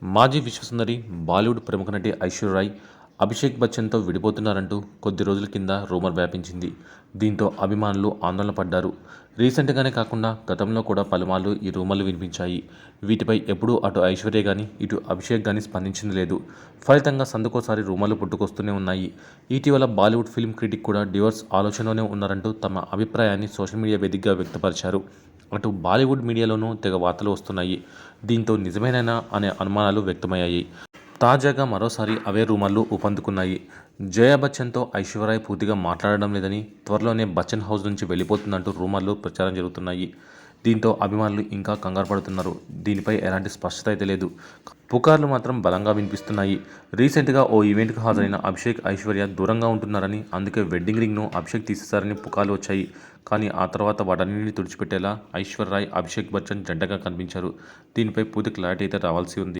మాజీ విశ్వసుందరి బాలీవుడ్ ప్రముఖ నటి ఐశ్వర్య రాయ్ అభిషేక్ బచ్చన్తో విడిపోతున్నారంటూ కొద్ది రోజుల కింద రూమర్ వ్యాపించింది. దీంతో అభిమానులు ఆందోళన పడ్డారు. రీసెంట్గానే కాకుండా గతంలో కూడా పలుమార్లు ఈ రూమర్లు వినిపించాయి. వీటిపై ఎప్పుడూ అటు ఐశ్వర్య గానీ ఇటు అభిషేక్ గానీ స్పందించింది లేదు. ఫలితంగా సందుకోసారి రూమర్లు పుట్టుకొస్తూనే ఉన్నాయి. ఇటీవల బాలీవుడ్ ఫిల్మ్ క్రిటిక్ కూడా డివోర్స్ ఆలోచనలోనే ఉన్నారంటూ తమ అభిప్రాయాన్ని సోషల్ మీడియా వేదికగా వ్యక్తపరిచారు. అటు బాలీవుడ్ మీడియాలోనూ తెగ వార్తలు వస్తున్నాయి. దీంతో నిజమేనా అనే అనుమానాలు వ్యక్తమయ్యాయి. తాజాగా మరోసారి అవే రూమర్లు ఊపందుకున్నాయి. జయా బచ్చన్తో ఐశ్వర్య పూర్తిగా మాట్లాడడం లేదని, త్వరలోనే బచ్చన్ హౌస్ నుంచి వెళ్లిపోతుందంటూ రూమర్లు ప్రచారం జరుగుతున్నాయి. దీంతో అభిమానులు ఇంకా కంగారు పడుతున్నారు. దీనిపై ఎలాంటి స్పష్టత అయితే లేదు. పుకార్లు మాత్రం బలంగా వినిపిస్తున్నాయి. రీసెంట్గా ఓ ఈవెంట్కు హాజరైన అభిషేక్, ఐశ్వర్య దూరంగా ఉంటున్నారని, అందుకే వెడ్డింగ్ రింగ్ను అభిషేక్ తీసేశారని పుకార్లు వచ్చాయి. కానీ ఆ తర్వాత వాటన్నింటినీ తుడిచిపెట్టేలా ఐశ్వర్య రాయ్, అభిషేక్ బచ్చన్ జంటగా కనిపించారు. దీనిపై పూర్తి క్లారిటీ అయితే రావాల్సి ఉంది.